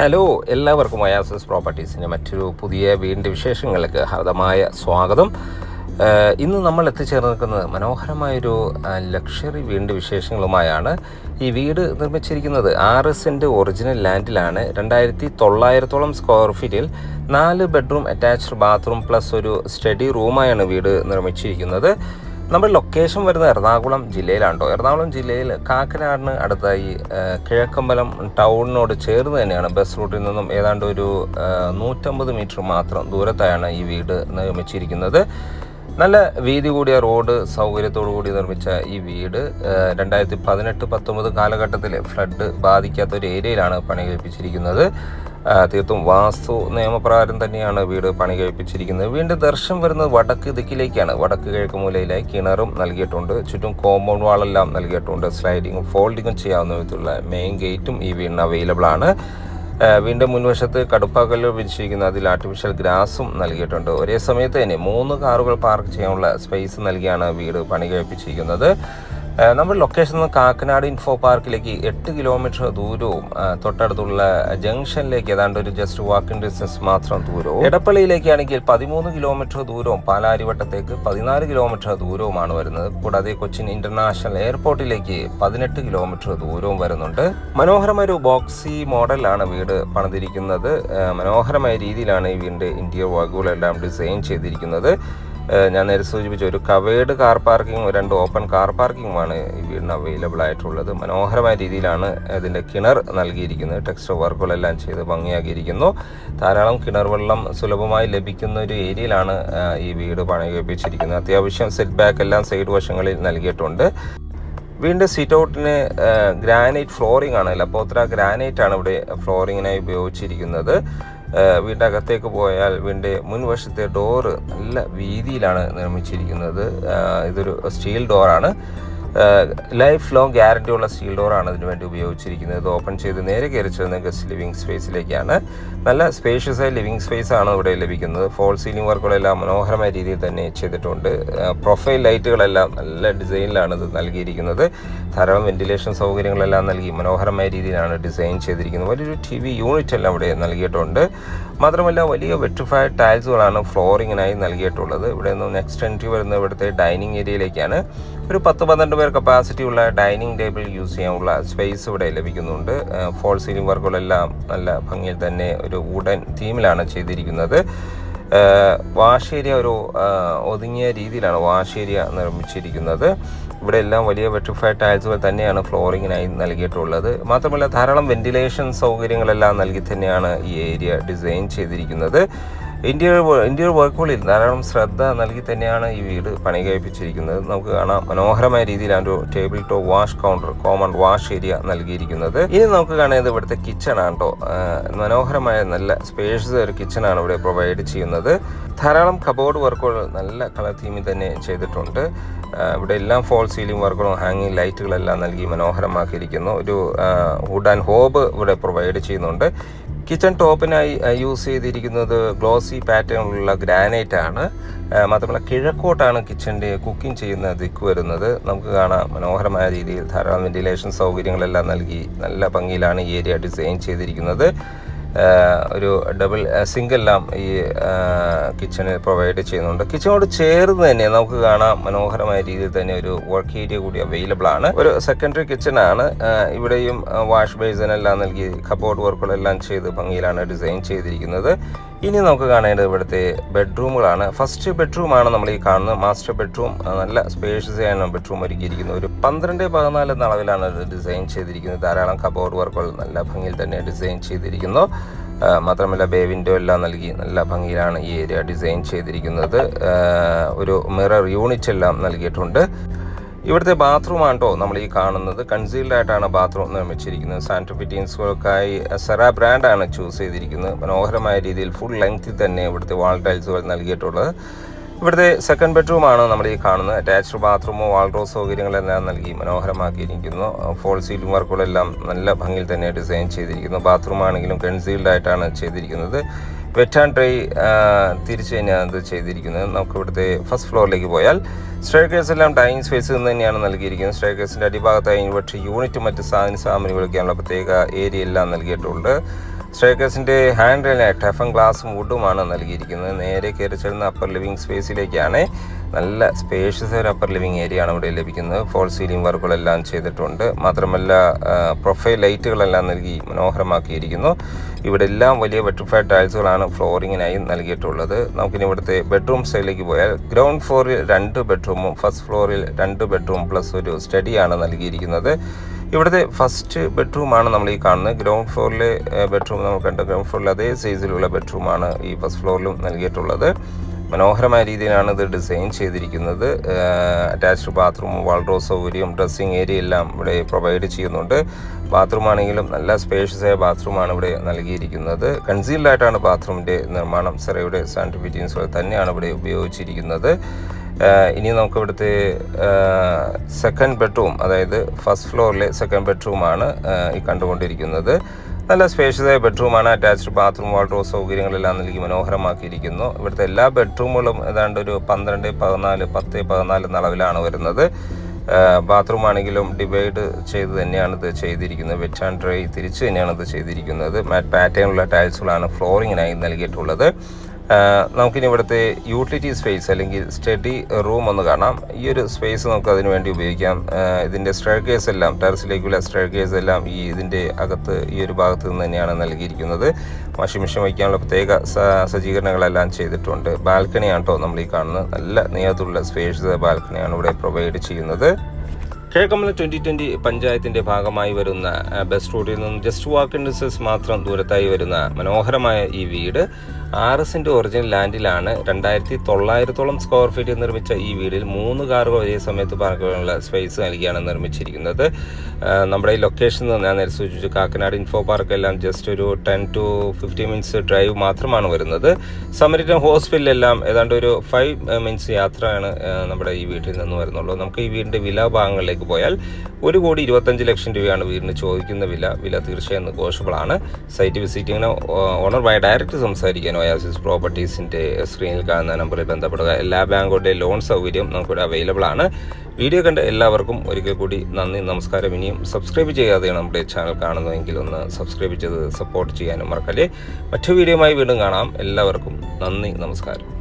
Hello, എല്ലാവർക്കും അയാസസ് പ്രോപ്പർട്ടീസിൻ്റെ മറ്റൊരു പുതിയ വീടിൻ്റെ വിശേഷങ്ങൾക്ക് ഹാർദമായ സ്വാഗതം. ഇന്ന് നമ്മൾ എത്തിച്ചേർന്ന് നിൽക്കുന്നത് മനോഹരമായൊരു ലക്ഷറി വീടിൻ്റെ വിശേഷങ്ങളുമായാണ്. ഈ വീട് നിർമ്മിച്ചിരിക്കുന്നത് 6 സെൻറ്റ് ഒറിജിനൽ ലാൻഡിലാണ്. 2900 സ്ക്വയർ ഫീറ്റിൽ 4 ബെഡ്റൂം അറ്റാച്ച്ഡ് ബാത്റൂം പ്ലസ് ഒരു സ്റ്റഡി റൂമായാണ് വീട് നിർമ്മിച്ചിരിക്കുന്നത്. നമ്മുടെ ലൊക്കേഷൻ വരുന്നത് എറണാകുളം ജില്ലയിലാണ് കേട്ടോ. എറണാകുളം ജില്ലയിൽ കാക്കനാടിന് അടുത്തായി കിഴക്കമ്പലം ടൗണിനോട് ചേർന്ന് തന്നെയാണ്. ബസ് റൂട്ടിൽ നിന്നും ഏതാണ്ട് ഒരു 150 മീറ്റർ മാത്രം ദൂരത്തായാണ് ഈ വീട് നിർമ്മിച്ചിരിക്കുന്നത്. നല്ല വീതി കൂടിയ റോഡ് സൗകര്യത്തോടു കൂടി നിർമ്മിച്ച ഈ വീട് 2018-19 കാലഘട്ടത്തിൽ ഫ്ലഡ് ബാധിക്കാത്ത ഒരു ഏരിയയിലാണ് പണി കഴിപ്പിച്ചിരിക്കുന്നത്. തീർത്തും വാസ്തു നിയമപ്രകാരം തന്നെയാണ് വീട് പണി കഴിപ്പിച്ചിരിക്കുന്നത്. വീടിൻ്റെ ദർശനം വരുന്നത് വടക്ക് ദിക്കിലേക്കാണ്. വടക്ക് കിഴക്ക് മൂലയിലായി കിണറും നൽകിയിട്ടുണ്ട്. ചുറ്റും കോമ്പൗണ്ട് വാളെല്ലാം നൽകിയിട്ടുണ്ട്. സ്ലൈഡിങ്ങും ഫോൾഡിങ്ങും ചെയ്യാവുന്ന വിധത്തിലുള്ള മെയിൻ ഗേറ്റും ഈ വീടിന് അവൈലബിൾ ആണ്. വീടിൻ്റെ മുൻവശത്ത് കടുപ്പാക്കല്ല് വിരിച്ചിരിക്കുന്ന അതിൽ ആർട്ടിഫിഷ്യൽ ഗ്രാസും നൽകിയിട്ടുണ്ട്. ഒരേ സമയത്ത് തന്നെ 3 കാറുകൾ പാർക്ക് ചെയ്യാനുള്ള സ്പേസ് നൽകിയാണ് വീട് പണി കഴിപ്പിച്ചിരിക്കുന്നത്. നമ്മുടെ ലൊക്കേഷൻ നിന്ന് കാക്കനാട് ഇൻഫോ പാർക്കിലേക്ക് 8 കിലോമീറ്റർ ദൂരവും തൊട്ടടുത്തുള്ള ജംഗ്ഷനിലേക്ക് ഏതാണ്ട് ഒരു ജസ്റ്റ് വാക്കിംഗ് ഡിസ്റ്റൻസ് മാത്രം ദൂരവും, എടപ്പള്ളിയിലേക്കാണെങ്കിൽ 13 കിലോമീറ്റർ ദൂരവും, പാലാരിവട്ടത്തേക്ക് 14 കിലോമീറ്റർ ദൂരവുമാണ് വരുന്നത്. കൂടാതെ കൊച്ചിൻ ഇന്റർനാഷണൽ എയർപോർട്ടിലേക്ക് 18 കിലോമീറ്റർ ദൂരവും വരുന്നുണ്ട്. മനോഹരമായ ഒരു ബോക്സി മോഡലാണ് വീട് പണിതിരിക്കുന്നത്. മനോഹരമായ രീതിയിലാണ് ഈ വീടിൻ്റെ ഇന്റീരിയർ വർക്കുകളെല്ലാം ഡിസൈൻ ചെയ്തിരിക്കുന്നത്. ഞാൻ നേരെ സൂചിപ്പിച്ച ഒരു കവേർഡ് കാർ പാർക്കിങ്ങും 2 ഓപ്പൺ കാർ പാർക്കിങ്ങുമാണ് ഈ വീടിന് അവൈലബിൾ ആയിട്ടുള്ളത്. മനോഹരമായ രീതിയിലാണ് ഇതിൻ്റെ കിണർ നൽകിയിരിക്കുന്നത്. ടെക്സ്റ്റർ വർക്കുകളെല്ലാം ചെയ്ത് ഭംഗിയാക്കിയിരിക്കുന്നു. ധാരാളം കിണർ വെള്ളം സുലഭമായി ലഭിക്കുന്ന ഒരു ഏരിയയിലാണ് ഈ വീട് പണി കഴിപ്പിച്ചിരിക്കുന്നത്. അത്യാവശ്യം സെറ്റ് ബാക്ക് എല്ലാം സൈഡ് വശങ്ങളിൽ നൽകിയിട്ടുണ്ട്. വീടിൻ്റെ സീറ്റ് ഔട്ടിന് ഗ്രാനൈറ്റ് ഫ്ലോറിംഗ് ആണ്. ലപ്പോത്ര ഗ്രാനൈറ്റ് ആണ് ഇവിടെ ഫ്ലോറിങ്ങിനായി ഉപയോഗിച്ചിരിക്കുന്നത്. വീടിൻ്റെ അകത്തേക്ക് പോയാൽ വീടിൻ്റെ മുൻവശത്തെ ഡോറ് നല്ല വീതിയിലാണ് നിർമ്മിച്ചിരിക്കുന്നത്. ഇതൊരു സ്റ്റീൽ ഡോറാണ്. ലൈഫ് ലോങ് ഗ്യാരണ്ടി ഉള്ള സ്റ്റീൽ ഡോറാണ് ഇതിനു വേണ്ടി ഉപയോഗിച്ചിരിക്കുന്നത്. ഇത് ഓപ്പൺ ചെയ്ത് നേരെ കയറി ചെല്ലുന്ന ഗസ്റ്റ് ലിവിങ് സ്പേസിലേക്കാണ്. നല്ല സ്പേഷ്യസ് ആയ ലിവിങ് സ്പേസ് ആണ് ഇവിടെ ലഭിക്കുന്നത്. ഫോൾ സീലിംഗ് വർക്കുകളെല്ലാം മനോഹരമായ രീതിയിൽ തന്നെ ചെയ്തിട്ടുണ്ട്. പ്രൊഫൈൽ ലൈറ്റുകളെല്ലാം നല്ല ഡിസൈനിലാണ് ഇത് നൽകിയിരിക്കുന്നത്. ധാരാളം വെന്റിലേഷൻ സൗകര്യങ്ങളെല്ലാം നൽകി മനോഹരമായ രീതിയിലാണ് ഡിസൈൻ ചെയ്തിരിക്കുന്നത്. വലിയൊരു TV യൂണിറ്റ് എല്ലാം ഇവിടെ നൽകിയിട്ടുണ്ട്. മാത്രമല്ല വലിയ വെട്രിഫൈഡ് ടൈൽസുകളാണ് ഫ്ലോറിങ്ങിനായി നൽകിയിട്ടുള്ളത്. ഇവിടെ നിന്ന് നെക്സ്റ്റ് എൻട്രി വരുന്ന ഇവിടുത്തെ ഡൈനിങ് ഏരിയയിലേക്കാണ്. ഒരു 10-12 പേർ കപ്പാസിറ്റി ഉള്ള ഡൈനിങ് ടേബിൾ യൂസ് ചെയ്യാനുള്ള സ്പേസ് ഇവിടെ ലഭിക്കുന്നുണ്ട്. ഫോൾ സീലിംഗ് വർക്കുകളെല്ലാം നല്ല ഭംഗിയിൽ തന്നെ ഒരു വുഡൻ തീമിലാണ് ചെയ്തിരിക്കുന്നത്. വാഷ് ഏരിയ ഒരു ഒതുങ്ങിയ രീതിയിലാണ് വാഷ് ഏരിയ നിർമ്മിച്ചിരിക്കുന്നത്. ഇവിടെ എല്ലാം വലിയ വെട്രിഫൈഡ് ടൈൽസുകൾ തന്നെയാണ് ഫ്ലോറിങ്ങിനായി നൽകിയിട്ടുള്ളത്. മാത്രമല്ല ധാരാളം വെന്റിലേഷൻ സൗകര്യങ്ങളെല്ലാം നൽകി തന്നെയാണ് ഈ ഏരിയ ഡിസൈൻ ചെയ്തിരിക്കുന്നത്. ഇന്റീരിയർ വർക്കുകളിൽ ധാരാളം ശ്രദ്ധ നൽകി തന്നെയാണ് ഈ വീട് പണി കഴിപ്പിച്ചിരിക്കുന്നത്. നമുക്ക് കാണാം മനോഹരമായ രീതിയിലാണ് ഒരു table top wash counter, common wash area നൽകിയിരിക്കുന്നത്. ഇനി നമുക്ക് കാണുന്നത് ഇവിടുത്തെ കിച്ചൺ ആണ് കേട്ടോ. മനോഹരമായ നല്ല സ്പേഷ്യസ് ഒരു കിച്ചണാണ് ഇവിടെ പ്രൊവൈഡ് ചെയ്യുന്നത്. ധാരാളം കബോർഡ് വർക്കുകൾ നല്ല കളർ തീമിൽ തന്നെ ചെയ്തിട്ടുണ്ട്. ഇവിടെ എല്ലാം ഫോൾ സീലിംഗ് വർക്കുകളും ഹാങ്ങിങ് ലൈറ്റുകളെല്ലാം നൽകി മനോഹരമാക്കിയിരിക്കുന്നു. ഒരു വുഡ് ആൻഡ് ഹോബ് ഇവിടെ പ്രൊവൈഡ് ചെയ്യുന്നുണ്ട്. കിച്ചൺ ടോപ്പിനായി യൂസ് ചെയ്തിരിക്കുന്നത് ഗ്ലോസി പാറ്റേണിലുള്ള ഗ്രാനൈറ്റ് ആണ്. മാത്രമല്ല കിഴക്കോട്ടാണ് കിച്ചൻ്റെ കുക്കിംഗ് ചെയ്യുന്ന ദിക്ക് വരുന്നത്. നമുക്ക് കാണാം മനോഹരമായ രീതിയിൽ ധാരാളം വെന്റിലേഷൻ സൗകര്യങ്ങളെല്ലാം നൽകി നല്ല ഭംഗിയിലാണ് ഈ ഏരിയ ഡിസൈൻ ചെയ്തിരിക്കുന്നത്. ഒരു ഡബിൾ സിങ്കെല്ലാം ഈ കിച്ചണിൽ പ്രൊവൈഡ് ചെയ്യുന്നുണ്ട്. കിച്ചണോട് ചേർന്ന് തന്നെ നമുക്ക് കാണാം മനോഹരമായ രീതിയിൽ തന്നെ ഒരു വർക്ക് ഏരിയ കൂടി അവൈലബിൾ ആണ്. ഒരു സെക്കൻഡറി കിച്ചൺ ആണ്. ഇവിടെയും വാഷ് ബേസിൻ എല്ലാം നൽകി കബോർഡ് വർക്കുകളെല്ലാം ചെയ്ത് ഭംഗിയിലാണ് ഡിസൈൻ ചെയ്തിരിക്കുന്നത്. ഇനി നമുക്ക് കാണേണ്ടത് ഇവിടുത്തെ ബെഡ്റൂമുകളാണ്. ഫസ്റ്റ് ബെഡ്റൂമാണ് നമ്മൾ ഈ കാണുന്നത്. മാസ്റ്റർ ബെഡ്റൂം നല്ല സ്പേഷ്യസ് ആണ് ബെഡ്റൂം ഒരുക്കിയിരിക്കുന്നത്. ഒരു 12x14 എന്ന അളവിലാണ് ഡിസൈൻ ചെയ്തിരിക്കുന്നത്. ധാരാളം കബോർഡ് വർക്കുകൾ നല്ല ഭംഗിയിൽ തന്നെ ഡിസൈൻ ചെയ്തിരിക്കുന്നു. മാത്രമല്ല ബേ വിൻഡോ എല്ലാം നൽകി നല്ല ഭംഗിയിലാണ് ഈ ഏരിയ ഡിസൈൻ ചെയ്തിരിക്കുന്നത്. ഒരു മിറർ യൂണിറ്റ് എല്ലാം നൽകിയിട്ടുണ്ട്. ഇവിടുത്തെ ബാത്റൂമാണ് കേട്ടോ നമ്മൾ ഈ കാണുന്നത്. കൺസീൽഡ് ആയിട്ടാണ് ബാത്റൂം നിർമ്മിച്ചിരിക്കുന്നത്. സാനിറ്ററി ഫിറ്റിംഗ്സുകൾക്കായി സെറ ബ്രാൻഡാണ് ചൂസ് ചെയ്തിരിക്കുന്നത്. മനോഹരമായ രീതിയിൽ ഫുൾ ലെങ്ത്തിൽ തന്നെ ഇവിടുത്തെ വാൾ ടൈൽസുകൾ നൽകിയിട്ടുള്ളത്. ഇവിടുത്തെ സെക്കൻഡ് ബെഡ്റൂമാണ് നമ്മൾ ഈ കാണുന്നത്. അറ്റാച്ച്ഡ് ബാത്റൂമോ വാൾഡ്രോ സൗകര്യങ്ങളെല്ലാം നൽകി മനോഹരമാക്കിയിരിക്കുന്നു. ഫോൾ സീലിംഗ് വർക്കുകളെല്ലാം നല്ല ഭംഗിയിൽ തന്നെ ഡിസൈൻ ചെയ്തിരിക്കുന്നു. ബാത്റൂം ആണെങ്കിലും കൺസീൽഡ് ആയിട്ടാണ് ചെയ്തിരിക്കുന്നത്. വെറ്റ് ആൻഡ് ഡ്രൈ തിരിച്ച് തന്നെയാണ് ഇത് ചെയ്തിരിക്കുന്നത്. നമുക്ക് ഇവിടുത്തെ ഫസ്റ്റ് ഫ്ലോറിലേക്ക് പോയാൽ സ്റ്റെയർകേസ് എല്ലാം ഡൈനിങ് സ്പേസിൽ നിന്ന് തന്നെയാണ് നൽകിയിരിക്കുന്നത്. സ്റ്റെയർകേസിൻ്റെ അടിഭാഗത്തായി ഇൻവെർട്ടർ യൂണിറ്റ് മറ്റ് സാധനങ്ങൾ വയ്ക്കാനുള്ള പ്രത്യേക ഏരിയ എല്ലാം നൽകിയിട്ടുണ്ട്. സ്റ്റെയർകേസിൻ്റെ ഹാൻഡ് റെയിൽ ടഫൻ ഗ്ലാസും വുഡുമാണ് നൽകിയിരിക്കുന്നത്. നേരെ കയറി ചെല്ലുന്ന അപ്പർ ലിവിങ് സ്പേസിലേക്കാണ്. നല്ല സ്പേഷ്യസ് ഒരു അപ്പർ ലിവിങ് ഏരിയ ആണ് ഇവിടെ ലഭിക്കുന്നത്. ഫോൾ സീലിംഗ് വർക്കുകളെല്ലാം ചെയ്തിട്ടുണ്ട്. മാത്രമല്ല പ്രൊഫൈൽ ലൈറ്റുകളെല്ലാം നൽകി മനോഹരമാക്കിയിരിക്കുന്നു. ഇവിടെ എല്ലാം വലിയ വെട്രിഫൈഡ് ടൈൽസുകളാണ് ഫ്ലോറിങ്ങിനായി നൽകിയിട്ടുള്ളത്. നമുക്കിനി ഇവിടുത്തെ ബെഡ്റൂം സൈഡിലേക്ക് പോയാൽ ഗ്രൗണ്ട് ഫ്ലോറിൽ 2 ബെഡ്റൂമും ഫസ്റ്റ് ഫ്ലോറിൽ 2 ബെഡ്റൂം പ്ലസ് ഒരു സ്റ്റഡിയാണ് നൽകിയിരിക്കുന്നത്. ഇവിടുത്തെ ഫസ്റ്റ് ബെഡ്റൂമാണ് നമ്മൾ ഈ കാണുന്നത്. ഗ്രൗണ്ട് ഫ്ലോറിലെ ബെഡ്റൂം നമ്മൾ കണ്ട ഗ്രൗണ്ട് ഫ്ലോറിൽ അതേ സൈസിലുള്ള ബെഡ്റൂമാണ് ഈ ഫസ്റ്റ് ഫ്ലോറിലും നൽകിയിട്ടുള്ളത്. മനോഹരമായ രീതിയിലാണ് ഇത് ഡിസൈൻ ചെയ്തിരിക്കുന്നത്. അറ്റാച്ച്ഡ് ബാത്റൂമും വാൾഡ്രോബ് സൗകര്യവും ഡ്രസ്സിങ് ഏരിയ എല്ലാം ഇവിടെ പ്രൊവൈഡ് ചെയ്യുന്നുണ്ട്. ബാത്റൂം ആണെങ്കിലും നല്ല സ്പേഷ്യസായ ബാത്റൂമാണ് ഇവിടെ നൽകിയിരിക്കുന്നത്. കൺസീൽഡ് ആയിട്ടാണ് ബാത്റൂമിൻ്റെ നിർമ്മാണം. സെറയുടെ സാനിറ്ററി ഫിറ്റിംഗ്സുകൾ തന്നെയാണ് ഇവിടെ ഉപയോഗിച്ചിരിക്കുന്നത്. ഇനി നമുക്ക് ഇവിടുത്തെ സെക്കൻഡ് ബെഡ്റൂം, അതായത് ഫസ്റ്റ് ഫ്ലോറിലെ സെക്കൻഡ് ബെഡ്റൂമാണ് ഈ കണ്ടുകൊണ്ടിരിക്കുന്നത്. നല്ല സ്പേഷ്യസായ ബെഡ്റൂമാണ്. അറ്റാച്ച്ഡ് ബാത്റൂം വാൾഡ്രോബ് സൗകര്യങ്ങളെല്ലാം നൽകി മനോഹരമാക്കിയിരിക്കുന്നു. ഇവിടുത്തെ എല്ലാ ബെഡ്റൂമുകളും ഏതാണ്ട് ഒരു 12, 14, 10, 14 അളവിലാണ് വരുന്നത്. ബാത്റൂം ആണെങ്കിലും ഡിവൈഡ് ചെയ്ത് തന്നെയാണ് ഇത് ചെയ്തിരിക്കുന്നത്. വെറ്റ് ആൻഡ് ഡ്രൈ തിരിച്ച് തന്നെയാണ് ഇത് ചെയ്തിരിക്കുന്നത്. മാറ്റ് പാറ്റേണുള്ള ടൈൽസുകളാണ് ഫ്ലോറിങ്ങിനായി നൽകിയിട്ടുള്ളത്. നമുക്കിനി ഇവിടുത്തെ യൂട്ടിലിറ്റി സ്പേസ് അല്ലെങ്കിൽ സ്റ്റഡി റൂം ഒന്ന് കാണാം. ഈ ഒരു സ്പേസ് നമുക്ക് അതിനു വേണ്ടി ഉപയോഗിക്കാം. ഇതിൻ്റെ സ്റ്റെയർകേസ് എല്ലാം ടെറസിലേക്കുള്ള സ്റ്റെയർകേസ് എല്ലാം ഇതിൻ്റെ അകത്ത് ഈ ഒരു ഭാഗത്ത് നിന്ന് തന്നെയാണ് നൽകിയിരിക്കുന്നത്. വാഷിംഗ് മെഷീൻ വയ്ക്കാനുള്ള പ്രത്യേക സജ്ജീകരണങ്ങളെല്ലാം ചെയ്തിട്ടുണ്ട്. ബാൽക്കണിയാണ് കേട്ടോ നമ്മൾ ഈ കാണുന്നത്. നല്ല നീളത്തിലുള്ള സ്പേഷ്യസ് ബാൽക്കണിയാണ് ഇവിടെ പ്രൊവൈഡ് ചെയ്യുന്നത്. കിഴക്കമ്പലം 2020 പഞ്ചായത്തിൻ്റെ ഭാഗമായി വരുന്ന ബസ് റൂട്ടിൽ നിന്നും ജസ്റ്റ് വാക്കിംഗ് ഡിസ്റ്റൻസ് മാത്രം ദൂരത്തായി വരുന്ന മനോഹരമായ ഈ വീട് RSൻ്റെ ഒറിജിനൽ ലാൻഡിലാണ്. 2900 സ്ക്വയർ ഫീറ്റ് നിർമ്മിച്ച ഈ വീടിൽ 3 കാറുകൾ ഒരേ സമയത്ത് പാർക്കാനുള്ള സ്പേസ് നൽകിയാണ് നിർമ്മിച്ചിരിക്കുന്നത്. നമ്മുടെ ഈ ലൊക്കേഷൻ ഞാൻ നേരെ സൂചിപ്പിച്ചു കാക്കനാട് ഇൻഫോ പാർക്ക് എല്ലാം ജസ്റ്റ് ഒരു 10 to 15 മിനിറ്റ്സ് ഡ്രൈവ് മാത്രമാണ് വരുന്നത്. സമരിറ്റൻ ഹോസ്പിറ്റലെല്ലാം ഏതാണ്ട് ഒരു 5 മിനിറ്റ്സ് യാത്രയാണ് നമ്മുടെ ഈ വീട്ടിൽ നിന്ന് വരുന്നുള്ളൂ. നമുക്ക് ഈ വീടിൻ്റെ വില ഭാഗങ്ങളിലേക്ക് പോയാൽ 1,25,00,000 രൂപയാണ് വീടിന് ചോദിക്കുന്ന വില തീർച്ചയായും നെഗോഷ്യബിളാണ്. സൈറ്റ് വിസിറ്റിങ്ങിന് ഓണറുമായി ഡയറക്റ്റ് സംസാരിക്കാൻ ഒയാസിസ് പ്രോപ്പർട്ടീസിൻ്റെ സ്ക്രീനിൽ കാണുന്ന നമ്പറിൽ ബന്ധപ്പെടുക. എല്ലാ ബാങ്കുകളുടെ ലോൺ സൗകര്യം നമുക്കിവിടെ അവൈലബിൾ ആണ്. വീഡിയോ കണ്ട എല്ലാവർക്കും ഒരിക്കൽ കൂടി നന്ദി, നമസ്കാരം. ഇനിയും സബ്സ്ക്രൈബ് ചെയ്യാതെയാണ് നമ്മുടെ ചാനൽ കാണുന്നതെങ്കിൽ ഒന്ന് സബ്സ്ക്രൈബ് ചെയ്ത് സപ്പോർട്ട് ചെയ്യാനും മറക്കല്ലേ. മറ്റു വീഡിയോയുമായി വീണ്ടും കാണാം. എല്ലാവർക്കും നന്ദി, നമസ്കാരം.